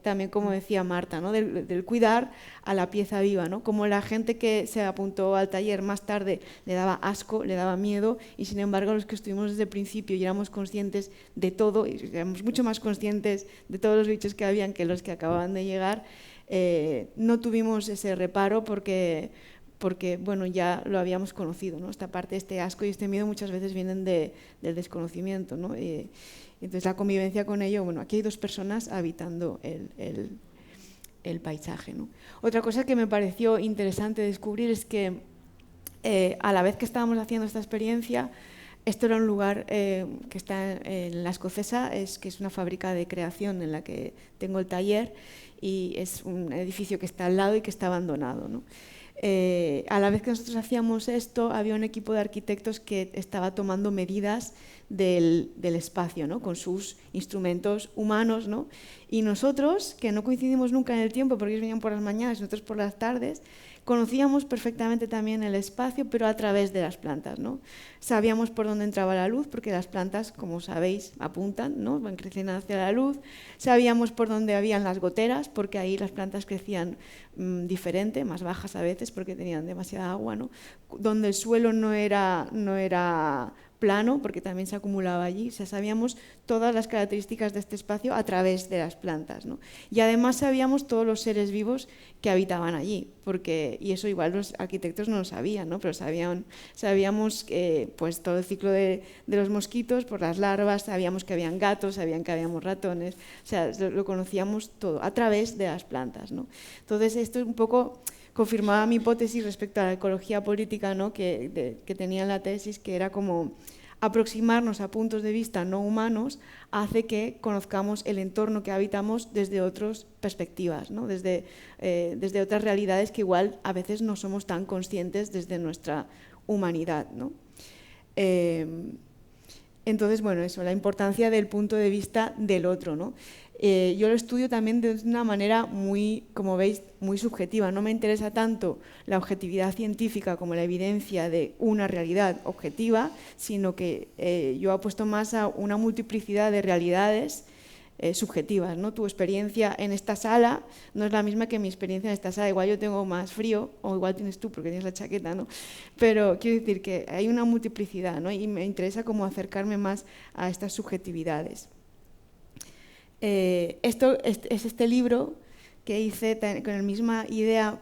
también como decía Marta, ¿no? del cuidar a la pieza viva, ¿no? Como la gente que se apuntó al taller más tarde le daba asco, le daba miedo, y sin embargo los que estuvimos desde el principio y éramos conscientes de todo, y éramos mucho más conscientes de todos los bichos que habían que los que acababan de llegar, no tuvimos ese reparo porque bueno, ya lo habíamos conocido, ¿no? Esta parte, este asco y este miedo muchas veces vienen del desconocimiento, ¿no? Entonces la convivencia con ello, bueno, aquí hay dos personas habitando el paisaje, ¿no? Otra cosa que me pareció interesante descubrir es que a la vez que estábamos haciendo esta experiencia, esto era un lugar que está en La Escocesa, que es una fábrica de creación en la que tengo el taller, y es un edificio que está al lado y que está abandonado, ¿no? a la vez que nosotros hacíamos esto, había un equipo de arquitectos que estaba tomando medidas del espacio, ¿no? Con sus instrumentos humanos, ¿no? Y nosotros, que no coincidimos nunca en el tiempo, porque ellos venían por las mañanas y nosotros por las tardes, conocíamos perfectamente también el espacio, pero a través de las plantas, ¿no? Sabíamos por dónde entraba la luz, porque las plantas, como sabéis, apuntan, ¿no? Van creciendo hacia la luz. Sabíamos por dónde habían las goteras, porque ahí las plantas crecían diferente, más bajas a veces, porque tenían demasiada agua, ¿no? Donde el suelo no era plano, porque también se acumulaba allí. O sea, sabíamos todas las características de este espacio a través de las plantas, ¿no? Y además sabíamos todos los seres vivos que habitaban allí, y eso igual los arquitectos no lo sabían, ¿no? Pero sabíamos pues todo el ciclo de los mosquitos, por las larvas, sabíamos que habían gatos, sabían que habíamos ratones, o sea, lo conocíamos todo a través de las plantas, ¿no? Entonces esto un poco confirmaba mi hipótesis respecto a la ecología política, ¿no? que tenía en la tesis, que era como aproximarnos a puntos de vista no humanos hace que conozcamos el entorno que habitamos desde otras perspectivas, ¿no? desde otras realidades que igual a veces no somos tan conscientes desde nuestra humanidad, ¿no? Entonces, bueno, eso, la importancia del punto de vista del otro, ¿no? Yo lo estudio también de una manera muy, como veis, muy subjetiva. No me interesa tanto la objetividad científica como la evidencia de una realidad objetiva, sino que yo apuesto más a una multiplicidad de realidades subjetivas, ¿no? Tu experiencia en esta sala no es la misma que mi experiencia en esta sala. Igual yo tengo más frío, o igual tienes tú porque tienes la chaqueta, ¿no? Pero quiero decir que hay una multiplicidad, ¿no? Y me interesa como acercarme más a estas subjetividades. Esto es este libro que hice con la misma idea,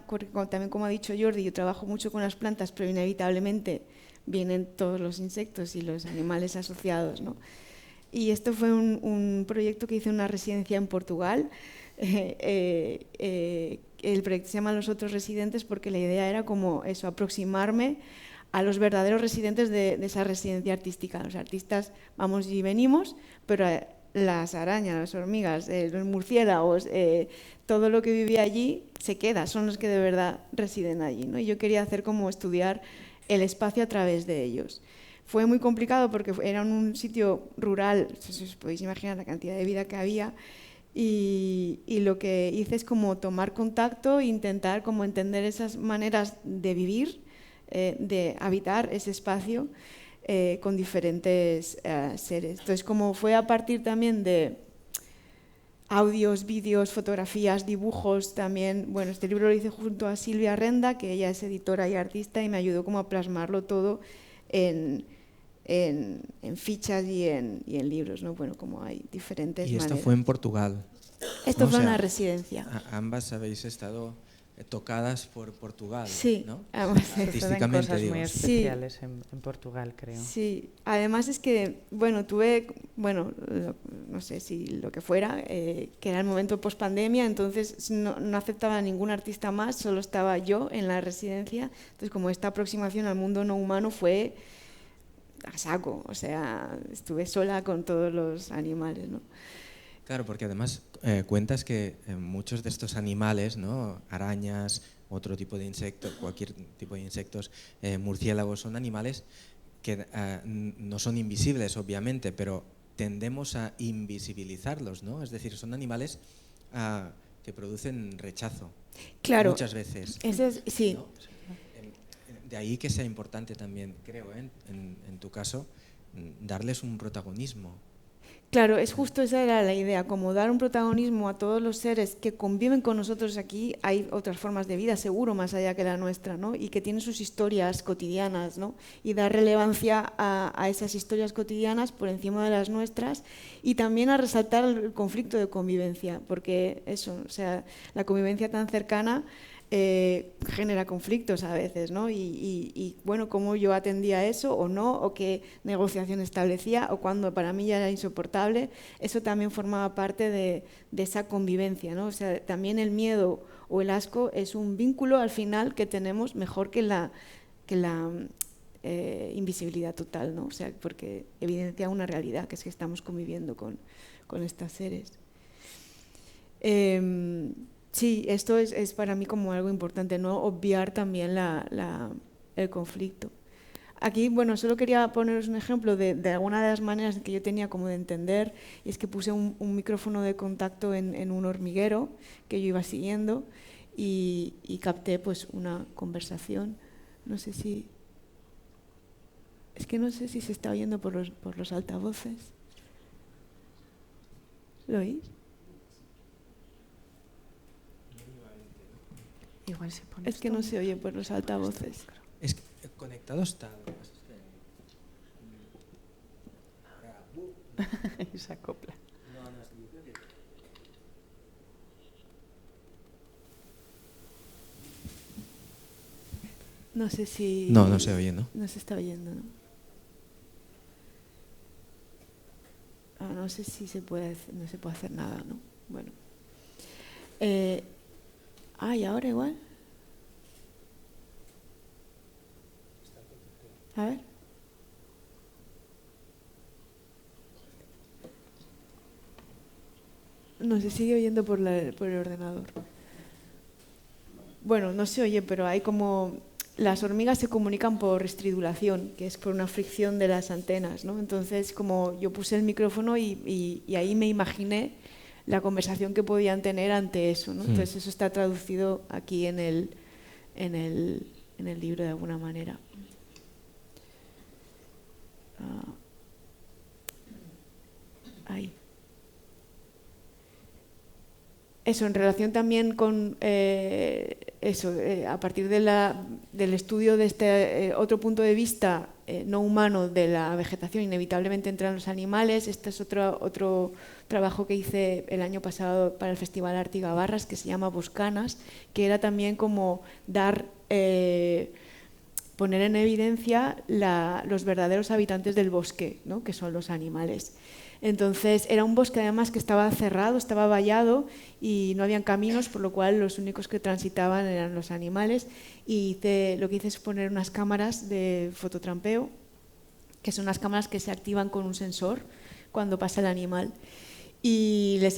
también como ha dicho Jordi, yo trabajo mucho con las plantas, pero inevitablemente vienen todos los insectos y los animales asociados, ¿no? Y esto fue un proyecto que hice en una residencia en Portugal. El proyecto se llama Los Otros Residentes porque la idea era como eso, aproximarme a los verdaderos residentes de esa residencia artística. Los artistas vamos y venimos, pero las arañas, las hormigas, los murciélagos, todo lo que vivía allí se queda, son los que de verdad residen allí, ¿no? Y yo quería hacer como estudiar el espacio a través de ellos. Fue muy complicado porque era en un sitio rural, os podéis imaginar la cantidad de vida que había, y lo que hice es como tomar contacto e intentar como entender esas maneras de vivir, de habitar ese espacio, con diferentes seres. Entonces, como fue a partir también de audios, vídeos, fotografías, dibujos también, bueno, este libro lo hice junto a Silvia Renda, que ella es editora y artista, y me ayudó como a plasmarlo todo en fichas y en libros, ¿no? Bueno, como hay diferentes maneras. Y esto fue en Portugal. Esto fue una residencia. Ambas habéis estado tocadas por Portugal, sí, ¿no? Artísticamente cosas muy especiales sí. en Portugal, creo. Sí, además es que, bueno, no sé si lo que fuera, que era el momento post-pandemia, entonces no aceptaba a ningún artista más, solo estaba yo en la residencia, entonces como esta aproximación al mundo no humano fue a saco, o sea, estuve sola con todos los animales, ¿no? Claro, porque además cuentas que muchos de estos animales, ¿no? Arañas, otro tipo de insectos, cualquier tipo de insectos, murciélagos, son animales que no son invisibles, obviamente, pero tendemos a invisibilizarlos, ¿no? Es decir, son animales que producen rechazo. Claro. Muchas veces. Sí. ¿No? De ahí que sea importante también, creo, en tu caso, darles un protagonismo. Claro, es justo esa era la idea, como dar un protagonismo a todos los seres que conviven con nosotros aquí. Hay otras formas de vida, seguro, más allá que la nuestra, ¿no? Y que tienen sus historias cotidianas, ¿no? Y dar relevancia a esas historias cotidianas por encima de las nuestras, y también a resaltar el conflicto de convivencia, porque eso, o sea, la convivencia tan cercana genera conflictos a veces, ¿no? Y bueno, cómo yo atendía eso o no, o qué negociación establecía, o cuando para mí ya era insoportable, eso también formaba parte de esa convivencia, ¿no? O sea, también el miedo o el asco es un vínculo al final que tenemos mejor que la invisibilidad total, ¿no? O sea, porque evidencia una realidad, que es que estamos conviviendo con estos seres. Sí, esto es para mí como algo importante, no obviar también el conflicto. Aquí, bueno, solo quería poneros un ejemplo de alguna de las maneras que yo tenía como de entender, y es que puse un micrófono de contacto en un hormiguero que yo iba siguiendo y capté pues una conversación. No sé si... Es que no sé si se está oyendo por los altavoces. ¿Lo oís? Igual se pone Es que no se oye por los altavoces. Es que conectado está. Y se acopla. No sé si... No se oye, ¿no? No se está oyendo, ¿no? No sé si se puede, no se puede hacer nada, ¿no? Bueno. ¿Y ahora igual? A ver. No se sigue oyendo por el ordenador. Bueno, no se oye, pero hay como... Las hormigas se comunican por estridulación, que es por una fricción de las antenas, ¿no? Entonces, como yo puse el micrófono y ahí me imaginé la conversación que podían tener ante eso, ¿no? Entonces, eso está traducido aquí en el libro de alguna manera. Ahí. Eso, en relación también con a partir del estudio de este otro punto de vista no humano de la vegetación, inevitablemente entran los animales. Este es otro trabajo que hice el año pasado para el Festival Ártiga Barras, que se llama Boscanas, que era también como poner en evidencia los verdaderos habitantes del bosque, ¿no? Que son los animales. Entonces era un bosque además que estaba cerrado, estaba vallado y no habían caminos, por lo cual los únicos que transitaban eran los animales. Y lo que hice es poner unas cámaras de fototrampeo, que son unas cámaras que se activan con un sensor cuando pasa el animal. Y les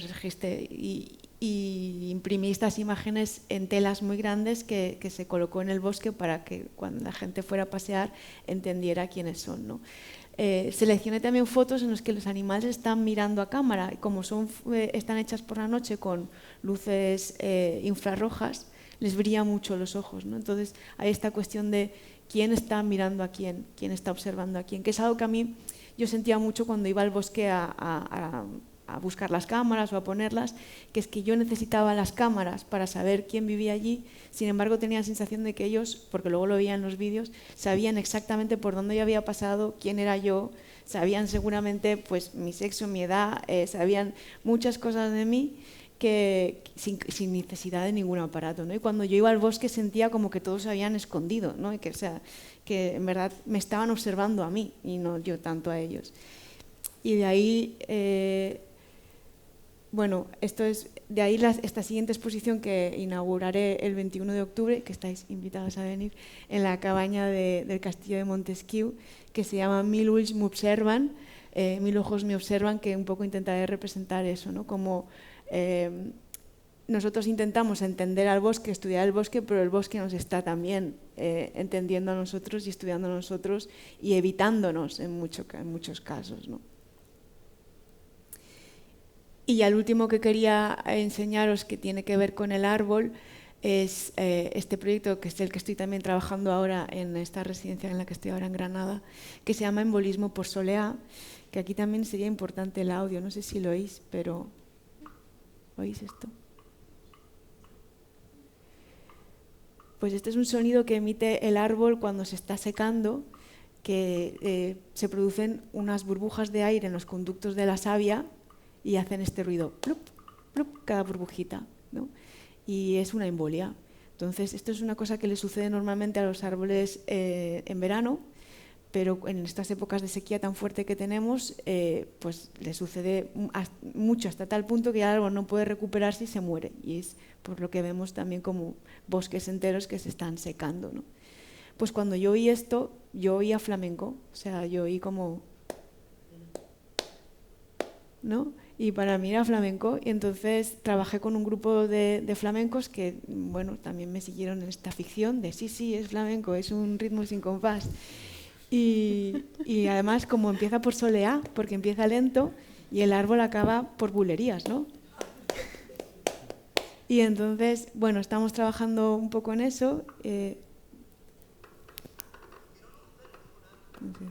registré y imprimí estas imágenes en telas muy grandes que se colocó en el bosque para que cuando la gente fuera a pasear entendiera quiénes son, ¿no? Seleccioné también fotos en las que los animales están mirando a cámara y como están hechas por la noche con luces infrarrojas, les brilla mucho los ojos, ¿no? Entonces hay esta cuestión de quién está mirando a quién está observando a quién, que es algo que a mí yo sentía mucho cuando iba al bosque a buscar las cámaras o a ponerlas, que es que yo necesitaba las cámaras para saber quién vivía allí. Sin embargo, tenía la sensación de que ellos, porque luego lo veía en los vídeos, sabían exactamente por dónde yo había pasado, quién era yo, sabían seguramente pues mi sexo, mi edad, sabían muchas cosas de mí que sin necesidad de ningún aparato, ¿no? Y cuando yo iba al bosque sentía como que todos se habían escondido, ¿no? Y que en verdad me estaban observando a mí y no yo tanto a ellos. Y de ahí... esta siguiente exposición que inauguraré el 21 de octubre, que estáis invitados a venir, en la cabaña del castillo de Montesquieu, que se llama Mil ulls m'observan, mil ojos me observan, que un poco intentaré representar eso, ¿no? Como nosotros intentamos entender al bosque, estudiar el bosque, pero el bosque nos está también entendiendo a nosotros y estudiando a nosotros y evitándonos en muchos casos, ¿no? Y ya el último que quería enseñaros, que tiene que ver con el árbol, es este proyecto, que es el que estoy también trabajando ahora en esta residencia en la que estoy ahora en Granada, que se llama Embolismo por Soleá, que aquí también sería importante el audio, no sé si lo oís, pero ¿oís esto? Pues este es un sonido que emite el árbol cuando se está secando, que se producen unas burbujas de aire en los conductos de la savia y hacen este ruido, plup, plup, cada burbujita, ¿no? Y es una embolia. Entonces, esto es una cosa que le sucede normalmente a los árboles en verano, pero en estas épocas de sequía tan fuerte que tenemos, pues le sucede mucho, hasta tal punto que el árbol no puede recuperarse y se muere. Y es por lo que vemos también como bosques enteros que se están secando, ¿no? Pues cuando yo oí esto, yo oía flamenco, o sea, yo oí como... ¿no? Y para mí era flamenco, y entonces trabajé con un grupo de flamencos que, bueno, también me siguieron en esta ficción de sí, es flamenco, es un ritmo sin compás. Y además, como empieza por soleá, porque empieza lento, y el árbol acaba por bulerías, ¿no? Y entonces, bueno, estamos trabajando un poco en eso. No sé.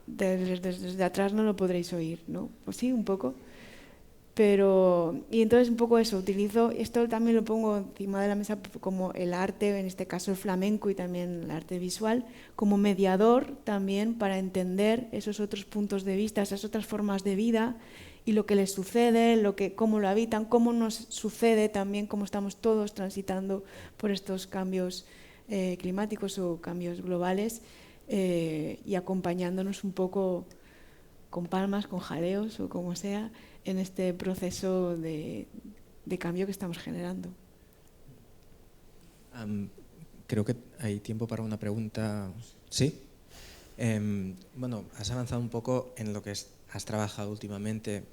Desde atrás no lo podréis oír, ¿no? Pues sí, un poco. Pero, y entonces un poco eso, utilizo, esto también lo pongo encima de la mesa como el arte, en este caso el flamenco y también el arte visual, como mediador también para entender esos otros puntos de vista, esas otras formas de vida y lo que les sucede, cómo lo habitan, cómo nos sucede también, cómo estamos todos transitando por estos cambios climáticos o cambios globales y acompañándonos un poco con palmas, con jaleos o como sea, en este proceso de cambio que estamos generando. Creo que hay tiempo para una pregunta. ¿Sí? Bueno, has avanzado un poco en lo que has trabajado últimamente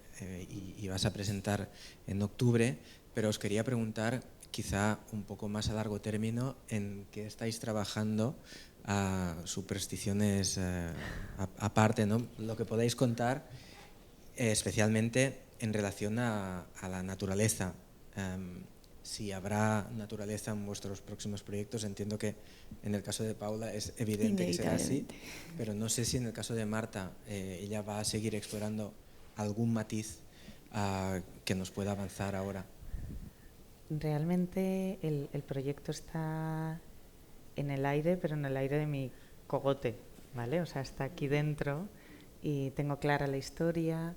y vas a presentar en octubre, pero os quería preguntar, quizá un poco más a largo término, en qué estáis trabajando a supersticiones aparte, ¿no? Lo que podáis contar, especialmente en relación a la naturaleza. Si habrá naturaleza en vuestros próximos proyectos, entiendo que en el caso de Paula es evidente que será así, pero no sé si en el caso de Marta ella va a seguir explorando algún matiz que nos pueda avanzar ahora. Realmente el proyecto está en el aire, pero en el aire de mi cogote, ¿vale? O sea, está aquí dentro y tengo clara la historia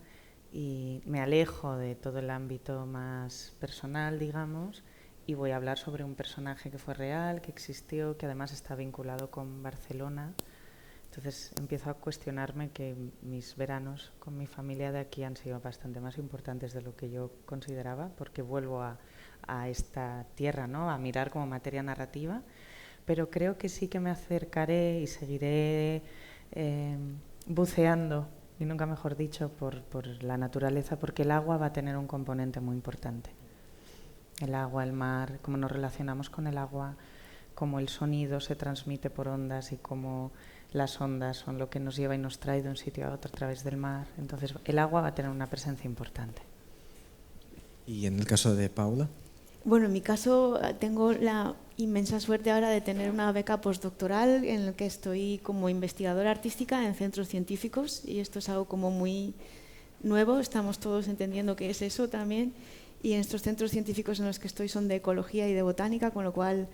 y me alejo de todo el ámbito más personal, digamos, y voy a hablar sobre un personaje que fue real, que existió, que además está vinculado con Barcelona. Entonces empiezo a cuestionarme que mis veranos con mi familia de aquí han sido bastante más importantes de lo que yo consideraba, porque vuelvo a esta tierra, ¿no? A mirar como materia narrativa, pero creo que sí que me acercaré y seguiré buceando, y nunca mejor dicho, por la naturaleza, porque el agua va a tener un componente muy importante. El agua, el mar, cómo nos relacionamos con el agua, cómo el sonido se transmite por ondas y cómo las ondas son lo que nos lleva y nos trae de un sitio a otro a través del mar. Entonces, el agua va a tener una presencia importante. ¿Y en el caso de Paula? Bueno, en mi caso tengo la inmensa suerte ahora de tener una beca postdoctoral en la que estoy como investigadora artística en centros científicos, y esto es algo como muy nuevo, estamos todos entendiendo qué es eso también, y en estos centros científicos en los que estoy son de ecología y de botánica, con lo cual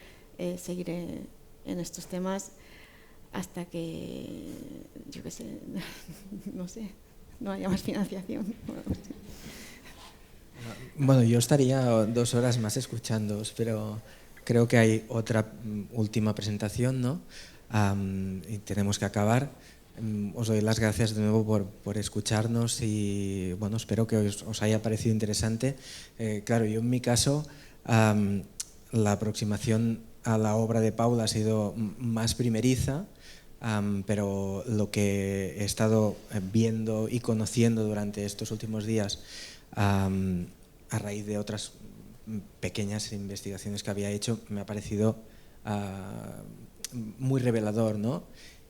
seguiré en estos temas hasta que, yo qué sé, no sé, no haya más financiación. Bueno, yo estaría 2 horas más escuchándoos, pero creo que hay otra última presentación, ¿no? Y tenemos que acabar. Os doy las gracias de nuevo por escucharnos y bueno, espero que os haya parecido interesante. Claro, yo en mi caso, la aproximación a la obra de Paula ha sido más primeriza, pero lo que he estado viendo y conociendo durante estos últimos días, a raíz de otras pequeñas investigaciones que había hecho, me ha parecido muy revelador, ¿no?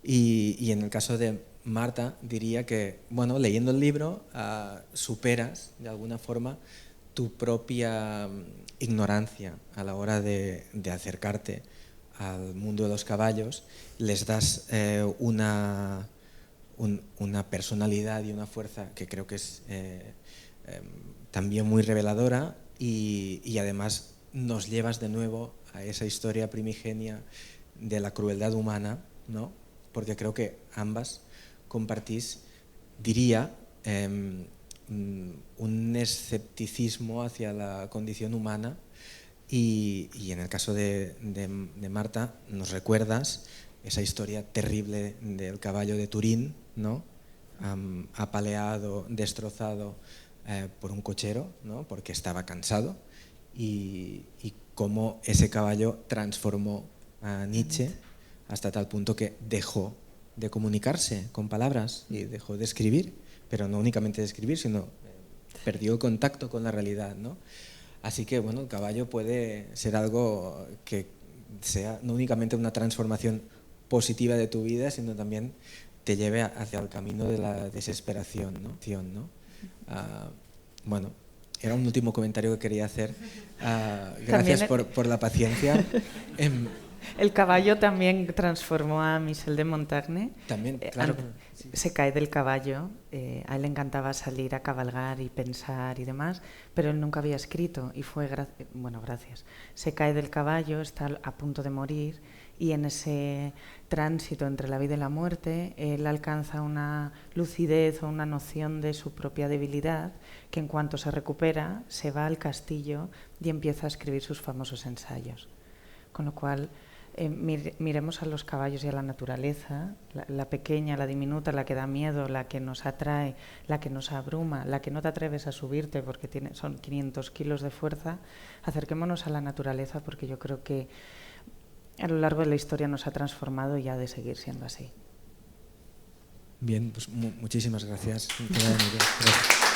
Y en el caso de Marta diría que, bueno, leyendo el libro superas de alguna forma tu propia ignorancia a la hora de acercarte al mundo de los caballos, les das una personalidad y una fuerza que creo que es también muy reveladora y además nos llevas de nuevo a esa historia primigenia de la crueldad humana, ¿no? Porque creo que ambas compartís, diría, un escepticismo hacia la condición humana y en el caso de Marta nos recuerdas esa historia terrible del caballo de Turín, ¿no? Apaleado, destrozado por un cochero, ¿no? Porque estaba cansado y cómo ese caballo transformó a Nietzsche, hasta tal punto que dejó de comunicarse con palabras y dejó de escribir, pero no únicamente de escribir, sino perdió el contacto con la realidad, ¿no? Así que bueno, el caballo puede ser algo que sea no únicamente una transformación positiva de tu vida, sino también te lleve hacia el camino de la desesperación, ¿no? Bueno, era un último comentario que quería hacer. Gracias por la paciencia. El caballo también transformó a Michel de Montaigne. También, claro. Se cae del caballo, a él le encantaba salir a cabalgar y pensar y demás, pero él nunca había escrito y fue, gracias. Se cae del caballo, está a punto de morir y en ese tránsito entre la vida y la muerte, él alcanza una lucidez o una noción de su propia debilidad que en cuanto se recupera, se va al castillo y empieza a escribir sus famosos ensayos. Con lo cual, miremos a los caballos y a la naturaleza, la pequeña, la diminuta, la que da miedo, la que nos atrae, la que nos abruma, la que no te atreves a subirte porque son 500 kilos de fuerza. Acerquémonos a la naturaleza porque yo creo que a lo largo de la historia nos ha transformado y ha de seguir siendo así. Bien, pues muchísimas gracias. Gracias.